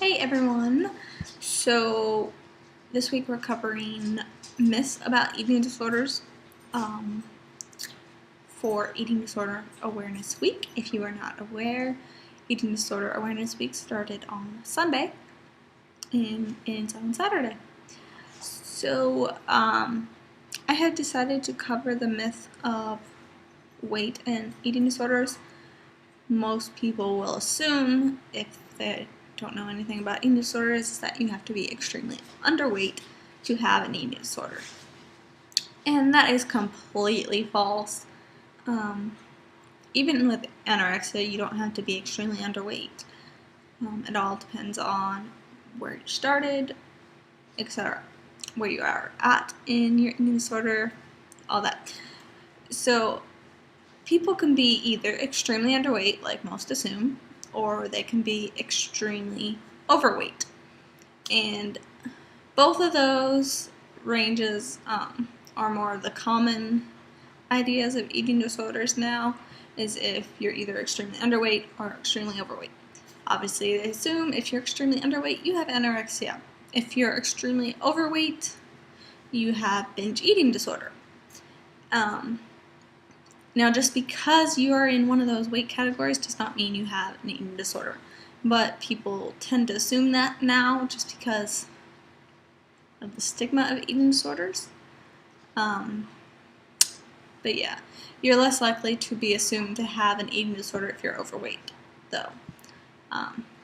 Hey everyone! So this week we're covering myths about eating disorders for Eating Disorder Awareness Week. If you are not aware, Eating Disorder Awareness Week started on Sunday and ends on Saturday. So I have decided to cover the myth of weight and eating disorders. Most people will assume, if they don't know anything about eating disorders, is that you have to be extremely underweight to have an eating disorder. And that is completely false. Even with anorexia, you don't have to be extremely underweight. It all depends on where you started, etc., where you are at in your eating disorder, all that. So people can be either extremely underweight, like most assume, or they can be extremely overweight. And both of those ranges are more of the common ideas of eating disorders now, is if you're either extremely underweight or extremely overweight. Obviously, they assume if you're extremely underweight, you have anorexia. If you're extremely overweight, you have binge eating disorder. Now, just because you are in one of those weight categories does not mean you have an eating disorder. But people tend to assume that now just because of the stigma of eating disorders. But yeah, you're less likely to be assumed to have an eating disorder if you're overweight, though.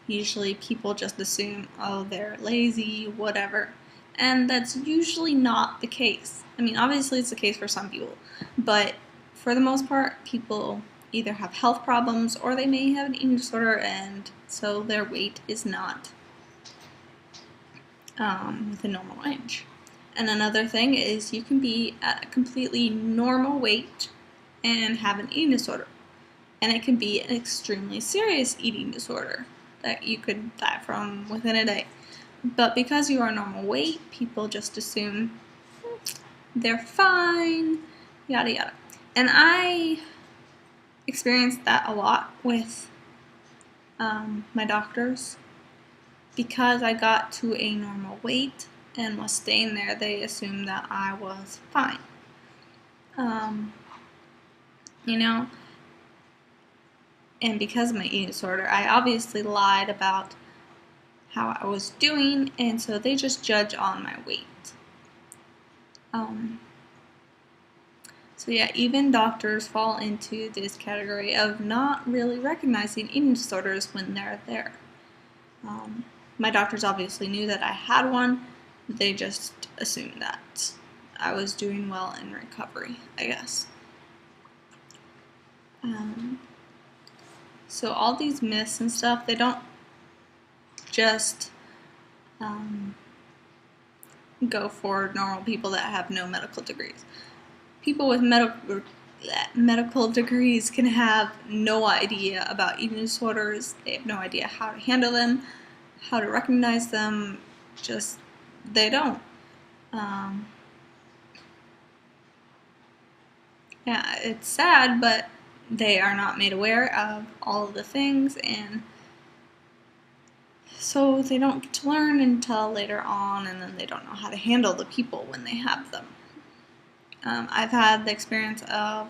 Usually people just assume, oh, they're lazy, whatever. And that's usually not the case. I mean, obviously it's the case for some people, but for the most part, people either have health problems or they may have an eating disorder, and so their weight is not within normal range. And another thing is you can be at a completely normal weight and have an eating disorder. And it can be an extremely serious eating disorder that you could die from within a day. But because you are normal weight, people just assume they're fine, yada yada. And I experienced that a lot with my doctors. Because I got to a normal weight and was staying there, they assumed that I was fine. And because of my eating disorder, I obviously lied about how I was doing, and so they just judge on my weight. So yeah, even doctors fall into this category of not really recognizing eating disorders when they're there. My doctors obviously knew that I had one. They just assumed that I was doing well in recovery, I guess. So all these myths and stuff, they don't just go for normal people that have no medical degrees. People with medical degrees can have no idea about eating disorders. They have no idea how to handle them, how to recognize them. Just, they don't. Yeah, it's sad, but they are not made aware of all of the things, and so they don't get to learn until later on, and then they don't know how to handle the people when they have them. I've had the experience of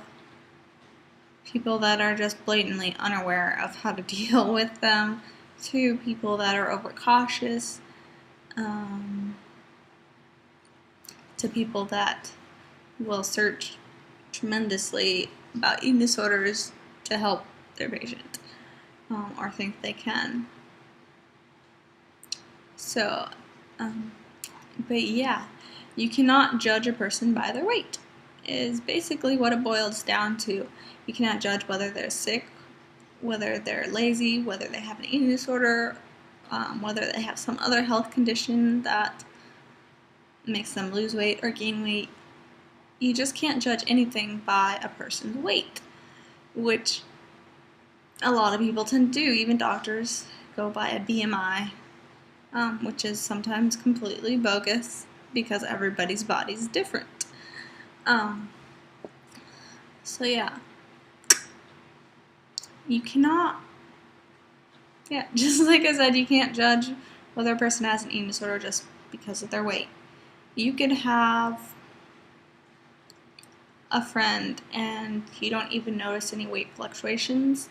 people that are just blatantly unaware of how to deal with them, to people that are overcautious, to people that will search tremendously about eating disorders to help their patient, or think they can. So, but yeah, you cannot judge a person by their weight, is basically what it boils down to. You cannot judge whether they're sick, whether they're lazy, whether they have an eating disorder, whether they have some other health condition that makes them lose weight or gain weight. You just can't judge anything by a person's weight, which a lot of people tend to do. Even doctors go by a BMI, which is sometimes completely bogus because everybody's body is different. So yeah, you cannot, just like I said, you can't judge whether a person has an eating disorder just because of their weight. You could have a friend and you don't even notice any weight fluctuations.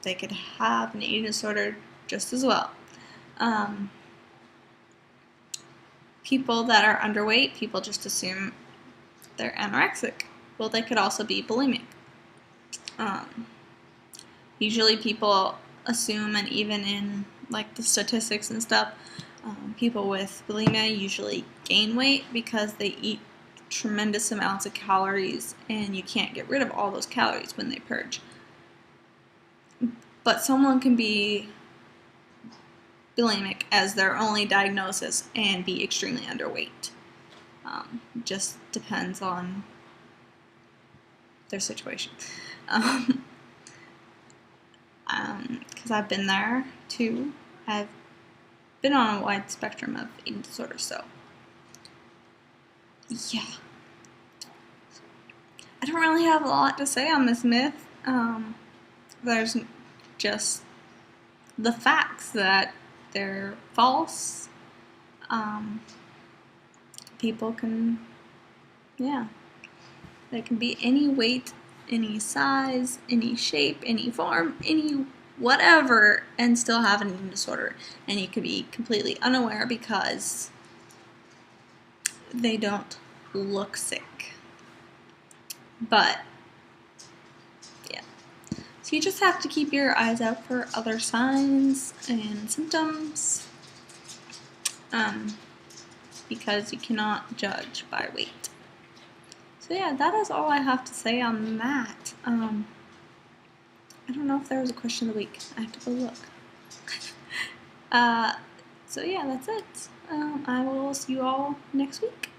They could have an eating disorder just as well. People that are underweight, people just assume they're anorexic. Well, they could also be bulimic. Usually people assume, and even in like the statistics and stuff, people with bulimia usually gain weight because they eat tremendous amounts of calories and you can't get rid of all those calories when they purge. But someone can be bulimic as their only diagnosis and be extremely underweight. Just depends on their situation. Because I've been there too. I've been on a wide spectrum of eating disorders, so yeah. I don't really have a lot to say on this myth. There's just the facts that they're false. People can, they can be any weight, any size, any shape, any form, any whatever, and still have an eating disorder. And you could be completely unaware because they don't look sick. But, yeah. So you just have to keep your eyes out for other signs and symptoms, because you cannot judge by weight. So yeah, that is all I have to say on that. I don't know if there was a question of the week. I have to go look. So yeah, that's it. I will see you all next week.